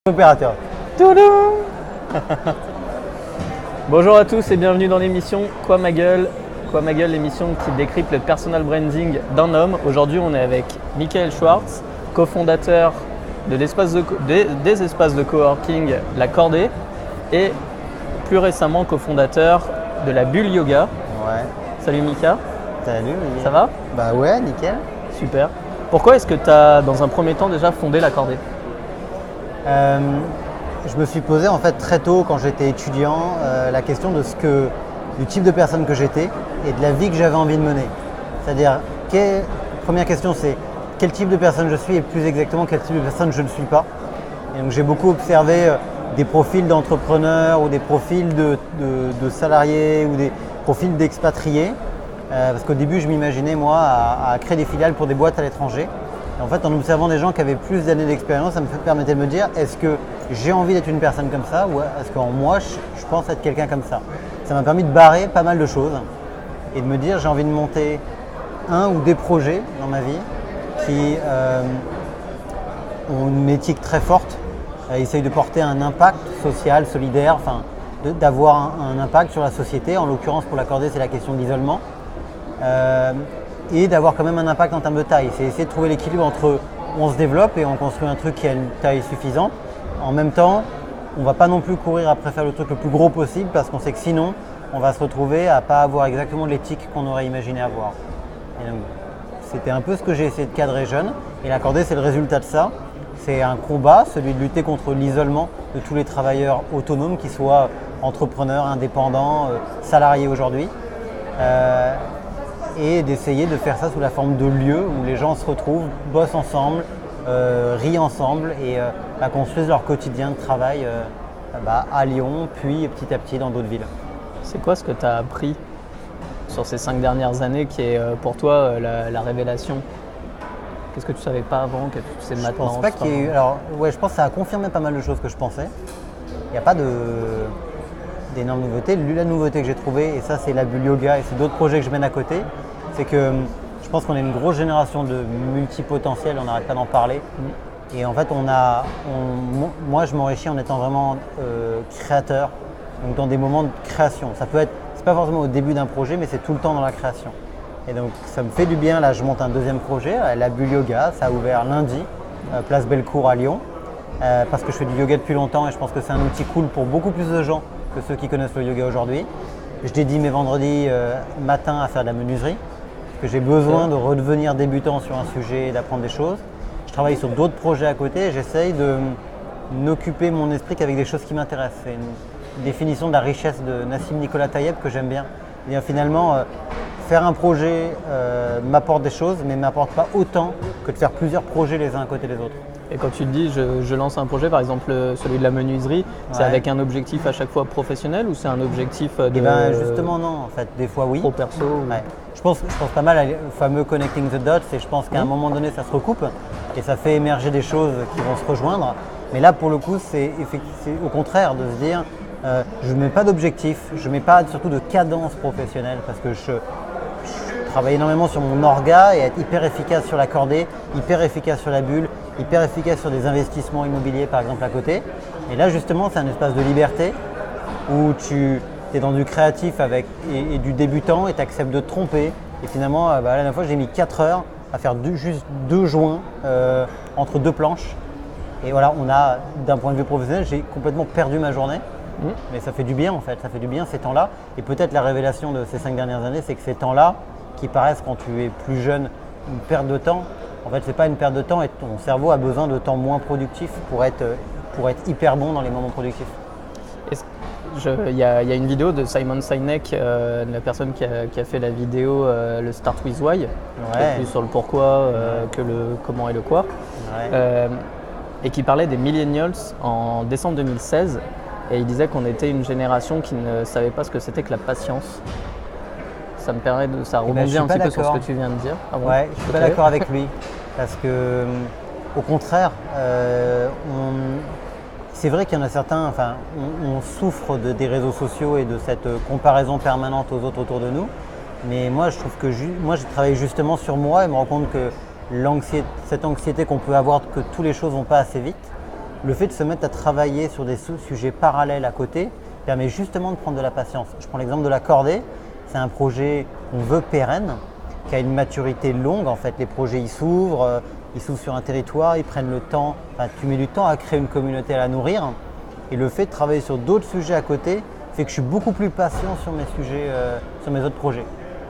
Opérateur. Bonjour à tous et bienvenue dans l'émission Quoi ma gueule. Quoi ma gueule, l'émission qui décrypte le personal branding d'un homme. Aujourd'hui, on est avec Michael Schwartz, cofondateur de des espaces de coworking La Cordée et plus récemment cofondateur de la Bulle Yoga. Ouais. Salut Mika. Salut. Olivier. Ça va? Bah ouais, nickel. Super. Pourquoi est-ce que tu as dans un premier temps déjà fondé La Cordée? Je me suis posé en fait très tôt quand j'étais étudiant la question du type de personne que j'étais et de la vie que j'avais envie de mener. C'est-à-dire, première question c'est quel type de personne je suis et plus exactement quel type de personne je ne suis pas. Et donc j'ai beaucoup observé des profils d'entrepreneurs ou des profils de salariés ou des profils d'expatriés. Parce qu'au début je m'imaginais moi à créer des filiales pour des boîtes à l'étranger. En fait, en observant des gens qui avaient plus d'années d'expérience, ça me permettait de me dire est-ce que j'ai envie d'être une personne comme ça ou est-ce qu'en moi, je pense être quelqu'un comme ça. Ça m'a permis de barrer pas mal de choses et de me dire j'ai envie de monter un ou des projets dans ma vie qui ont une éthique très forte, essayent de porter un impact social, solidaire, enfin d'avoir un impact sur la société. En l'occurrence, pour La Cordée, c'est la question de l'isolement. Et d'avoir quand même un impact en termes de taille. C'est essayer de trouver l'équilibre entre on se développe et on construit un truc qui a une taille suffisante. En même temps, on ne va pas non plus courir après faire le truc le plus gros possible parce qu'on sait que sinon, on va se retrouver à ne pas avoir exactement l'éthique qu'on aurait imaginé avoir. Et donc, c'était un peu ce que j'ai essayé de cadrer jeune. Et La Cordée, c'est le résultat de ça. C'est un combat, celui de lutter contre l'isolement de tous les travailleurs autonomes, qu'ils soient entrepreneurs, indépendants, salariés aujourd'hui. Et d'essayer de faire ça sous la forme de lieux où les gens se retrouvent, bossent ensemble, rient ensemble et construisent leur quotidien de travail à Lyon, puis petit à petit dans d'autres villes. C'est quoi ce que tu as appris sur ces 5 dernières années qui est pour toi la révélation? Qu'est-ce que tu ne savais pas avant, que tu sais maintenant? Je pense pas qu'il y ait eu... Alors, ouais, je pense que ça a confirmé pas mal de choses que je pensais. Il n'y a pas d'énormes nouveautés. La nouveauté que j'ai trouvée, et ça c'est la Bulle Yoga et c'est d'autres projets que je mène à côté, c'est que je pense qu'on est une grosse génération de multipotentiels, on n'arrête pas d'en parler. Et en fait, moi je m'enrichis en étant vraiment créateur, donc dans des moments de création. Ça peut être, c'est pas forcément au début d'un projet, mais c'est tout le temps dans la création. Et donc ça me fait du bien, là je monte un deuxième projet, la Bulle Yoga, ça a ouvert lundi, place Bellecour à Lyon, parce que je fais du yoga depuis longtemps et je pense que c'est un outil cool pour beaucoup plus de gens que ceux qui connaissent le yoga aujourd'hui. Je dédie mes vendredis matin à faire de la menuiserie, parce que j'ai besoin de redevenir débutant sur un sujet et d'apprendre des choses. Je travaille sur d'autres projets à côté et j'essaye de n'occuper mon esprit qu'avec des choses qui m'intéressent. C'est une définition de la richesse de Nassim Nicolas Taleb que j'aime bien. Et finalement, faire un projet m'apporte des choses, mais ne m'apporte pas autant que de faire plusieurs projets les uns à côté des autres. Et quand tu te dis je lance un projet, par exemple celui de la menuiserie, c'est avec un objectif à chaque fois professionnel ou c'est un objectif de... Eh ben justement non, en fait, des fois oui. Pro perso ouais. Je pense pas mal au fameux connecting the dots et je pense qu'à un moment donné ça se recoupe et ça fait émerger des choses qui vont se rejoindre. Mais là pour le coup c'est au contraire de se dire je ne mets pas d'objectif, je ne mets pas surtout de cadence professionnelle parce que je travaille énormément sur mon orga et être hyper efficace sur La Cordée, hyper efficace sur la Bulle, hyper efficace sur des investissements immobiliers par exemple à côté. Et là justement c'est un espace de liberté où tu es dans du créatif et du débutant et tu acceptes de te tromper. Et finalement la dernière fois j'ai mis 4 heures à faire juste 2 joints entre 2 planches. Et voilà, d'un point de vue professionnel, j'ai complètement perdu ma journée. Mais ça fait du bien en fait, ça fait du bien ces temps-là. Et peut-être la révélation de ces 5 dernières années, c'est que ces temps-là, qui paraissent quand tu es plus jeune une perte de temps, en fait c'est pas une perte de temps et ton cerveau a besoin de temps moins productif pour être hyper bon dans les moments productifs. Il y a une vidéo de Simon Sinek, la personne qui a fait la vidéo le Start with Why, qui est plus sur le pourquoi que le comment et le quoi, et qui parlait des millennials en décembre 2016 et il disait qu'on était une génération qui ne savait pas ce que c'était que la patience. Ça rebondit un petit peu sur ce que tu viens de dire. Ah bon, ouais, je suis pas d'accord avec lui parce que au contraire, c'est vrai qu'il y en a certains, enfin, on souffre des réseaux sociaux et de cette comparaison permanente aux autres autour de nous. Mais moi, je trouve que moi, j'ai travaillé justement sur moi et me rends compte que cette anxiété qu'on peut avoir, que toutes les choses vont pas assez vite, le fait de se mettre à travailler sur des sujets parallèles à côté permet justement de prendre de la patience. Je prends l'exemple de la cordée, c'est un projet qu'on veut pérenne, qui a une maturité longue. En fait, les projets ils s'ouvrent sur un territoire, ils prennent le temps, tu mets du temps à créer une communauté, à la nourrir. Et le fait de travailler sur d'autres sujets à côté fait que je suis beaucoup plus patient sur mes sujets, sur mes autres projets.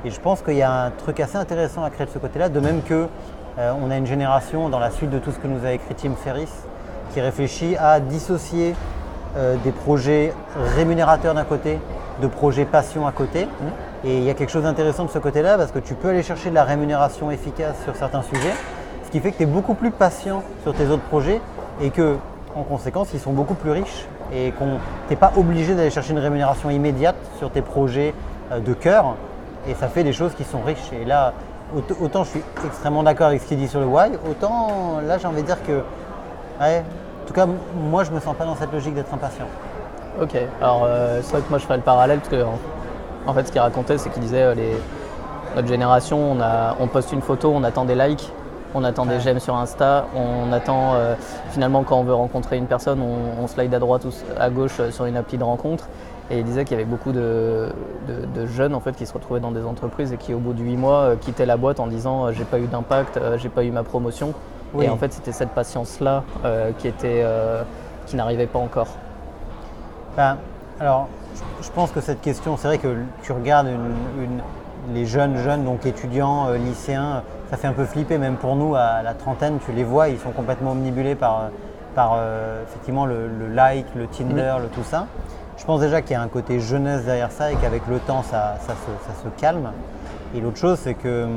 Et je pense qu'il y a un truc assez intéressant à créer de ce côté-là, de même que on a une génération, dans la suite de tout ce que nous a écrit Tim Ferriss, qui réfléchit à dissocier des projets rémunérateurs d'un côté, de projets passion à côté. Et il y a quelque chose d'intéressant de ce côté-là, parce que tu peux aller chercher de la rémunération efficace sur certains sujets, ce qui fait que tu es beaucoup plus patient sur tes autres projets et que, en conséquence, ils sont beaucoup plus riches et tu n'es pas obligé d'aller chercher une rémunération immédiate sur tes projets de cœur, et ça fait des choses qui sont riches. Et là, autant je suis extrêmement d'accord avec ce qu'il dit sur le why, autant là j'ai envie de dire que, ouais, en tout cas moi je me sens pas dans cette logique d'être impatient. Ok, alors c'est vrai que moi je ferais le parallèle parce que en fait ce qu'il racontait c'est qu'il disait notre génération on poste une photo, on attend des likes, on attend des j'aime sur Insta, on attend finalement quand on veut rencontrer une personne on slide à droite ou à gauche sur une appli de rencontre. Et il disait qu'il y avait beaucoup de jeunes en fait, qui se retrouvaient dans des entreprises et qui au bout de 8 mois quittaient la boîte en disant j'ai pas eu d'impact, j'ai pas eu ma promotion. Oui. Et en fait c'était cette patience-là qui n'arrivait pas encore. Alors je pense que cette question, c'est vrai que tu regardes les jeunes, donc étudiants, lycéens, ça fait un peu flipper même pour nous à la trentaine, tu les vois, ils sont complètement omnibulés par effectivement le like, le Tinder, le tout ça. Je pense déjà qu'il y a un côté jeunesse derrière ça et qu'avec le temps, ça se calme. Et l'autre chose, c'est que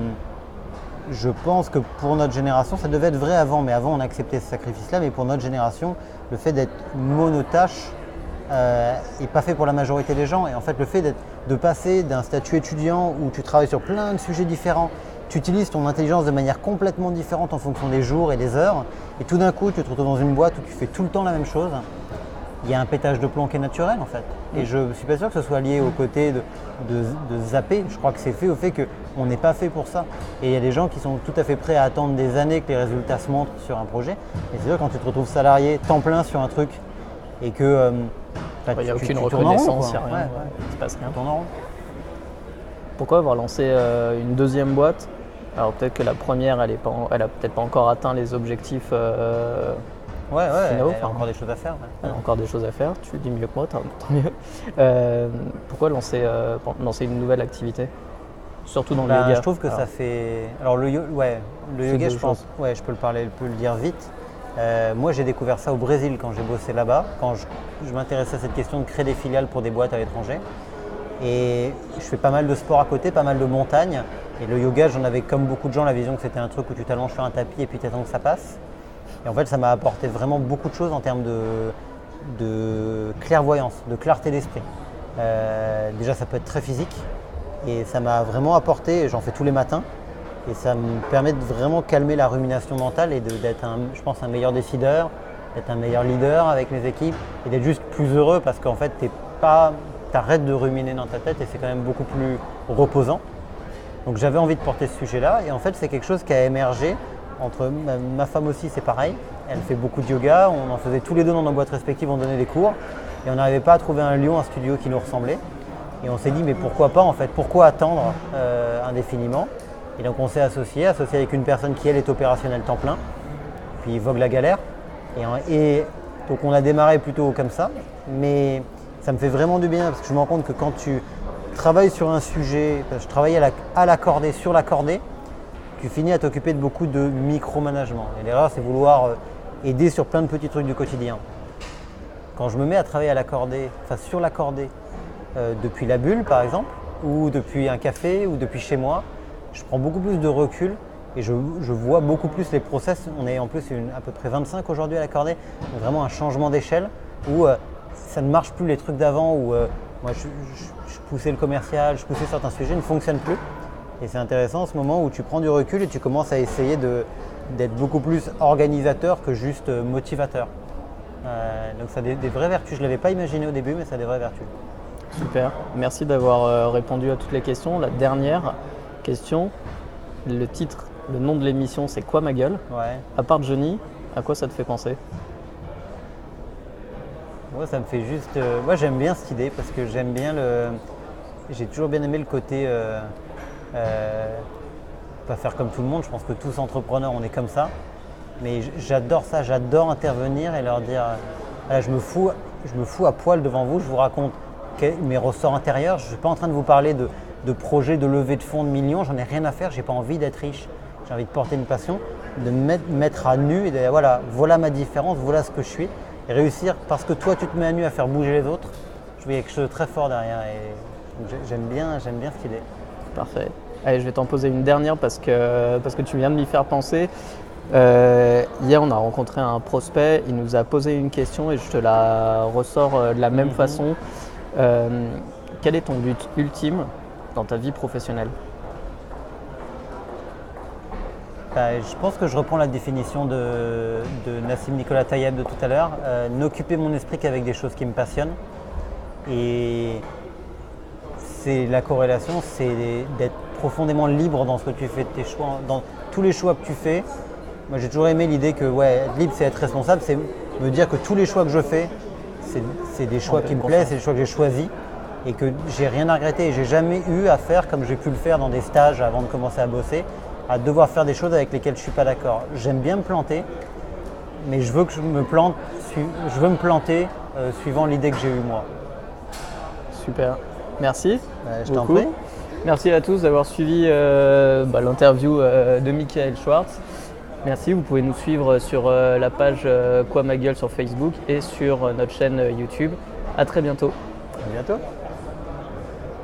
je pense que pour notre génération, ça devait être vrai avant, mais avant on acceptait ce sacrifice-là, mais pour notre génération, le fait d'être monotâche n'est pas fait pour la majorité des gens. Et en fait, le fait de passer d'un statut étudiant où tu travailles sur plein de sujets différents, tu utilises ton intelligence de manière complètement différente en fonction des jours et des heures, et tout d'un coup, tu te retrouves dans une boîte où tu fais tout le temps la même chose. Il y a un pétage de plomb qui est naturel en fait. Et je ne suis pas sûr que ce soit lié au côté de zapper. Je crois que c'est fait au fait qu'on n'est pas fait pour ça. Et il y a des gens qui sont tout à fait prêts à attendre des années que les résultats se montrent sur un projet. Et c'est sûr quand tu te retrouves salarié, temps plein sur un truc et que il n'y a aucune reconnaissance, il n'y a rien, il ne se passe rien. Tourne en rond. Pourquoi avoir lancé une deuxième boîte? Alors peut-être que la première, elle a peut-être pas encore atteint les objectifs finaux. Il y a encore des choses à faire. Il y a encore des choses à faire, tu le dis mieux que moi, tant mieux. Pourquoi lancer une nouvelle activité? Surtout dans le yoga. Je trouve que ça fait… Alors le yoga, je pense, je peux le dire vite. Moi j'ai découvert ça au Brésil quand j'ai bossé là-bas, quand je m'intéressais à cette question de créer des filiales pour des boîtes à l'étranger. Et je fais pas mal de sport à côté, pas mal de montagne. Et le yoga, j'en avais comme beaucoup de gens la vision que c'était un truc où tu t'allonges sur un tapis et puis tu attends que ça passe. Et en fait, ça m'a apporté vraiment beaucoup de choses en termes de clairvoyance, de clarté d'esprit. Déjà, ça peut être très physique et ça m'a vraiment apporté, j'en fais tous les matins, et ça me permet de vraiment calmer la rumination mentale et d'être, je pense, un meilleur décideur, d'être un meilleur leader avec mes équipes et d'être juste plus heureux parce qu'en fait, t'arrêtes de ruminer dans ta tête et c'est quand même beaucoup plus reposant. Donc j'avais envie de porter ce sujet-là et en fait, c'est quelque chose qui a émergé. Entre ma femme aussi, c'est pareil, elle fait beaucoup de yoga, on en faisait tous les deux dans nos boîtes respectives, on donnait des cours et on n'arrivait pas à trouver un lieu, un studio qui nous ressemblait. Et on s'est dit mais pourquoi pas en fait, pourquoi attendre indéfiniment? Et donc on s'est associé avec une personne qui elle est opérationnelle temps plein, puis vogue la galère. Et donc on a démarré plutôt comme ça, mais ça me fait vraiment du bien parce que je me rends compte que quand tu travailles sur un sujet, je travaillais à la cordée, sur la cordée, tu finis à t'occuper de beaucoup de micromanagement. Et l'erreur, c'est vouloir aider sur plein de petits trucs du quotidien. Quand je me mets à travailler sur la cordée, depuis la bulle par exemple, ou depuis un café, ou depuis chez moi, je prends beaucoup plus de recul et je vois beaucoup plus les process. On est en plus à peu près 25 aujourd'hui à la cordée, donc vraiment un changement d'échelle où ça ne marche plus les trucs d'avant, où moi je poussais le commercial, je poussais certains sujets, ne fonctionnent plus. Et c'est intéressant ce moment où tu prends du recul et tu commences à essayer d'être beaucoup plus organisateur que juste motivateur. Donc ça a des vraies vertus. Je ne l'avais pas imaginé au début, mais ça a des vraies vertus. Super, merci d'avoir répondu à toutes les questions. La dernière question, le titre, le nom de l'émission, c'est Quoi ma gueule? Ouais. À part Johnny, à quoi ça te fait penser? Moi, ça me fait juste. Moi, j'aime bien cette idée parce que j'aime bien le. J'ai toujours bien aimé le côté. Pas faire comme tout le monde. Je pense que tous entrepreneurs, on est comme ça. Mais j'adore ça. J'adore intervenir et leur dire voilà, je me fous à poil devant vous. Je vous raconte mes ressorts intérieurs. Je ne suis pas en train de vous parler de projets de levée de fonds de millions. J'en ai rien à faire. J'ai pas envie d'être riche. J'ai envie de porter une passion, de me mettre à nu et de dire voilà ma différence, voilà ce que je suis. Et réussir parce que toi tu te mets à nu à faire bouger les autres, je vois quelque chose de très fort derrière et j'aime bien cette idée. Parfait. Allez, je vais t'en poser une dernière parce que tu viens de m'y faire penser. Hier on a rencontré un prospect, il nous a posé une question et je te la ressors de la même façon. Quel est ton but ultime dans ta vie professionnelle ? Je pense que je reprends la définition de Nassim Nicolas Taleb de tout à l'heure, n'occuper mon esprit qu'avec des choses qui me passionnent. Et c'est la corrélation, c'est d'être profondément libre dans ce que tu fais de tes choix, dans tous les choix que tu fais. Moi j'ai toujours aimé l'idée que être libre c'est être responsable, c'est me dire que tous les choix que je fais, c'est des choix qui me plaisent, c'est des choix que j'ai choisis et que j'ai rien à regretter. Et j'ai jamais eu à faire comme j'ai pu le faire dans des stages avant de commencer à bosser, à devoir faire des choses avec lesquelles je ne suis pas d'accord. J'aime bien me planter, mais je veux que je me planter suivant l'idée que j'ai eue moi. Super, merci. Je t'en prie. Merci à tous d'avoir suivi l'interview de Michael Schwartz. Merci, vous pouvez nous suivre sur la page Quoi ma gueule sur Facebook et sur notre chaîne YouTube. À très bientôt. À bientôt.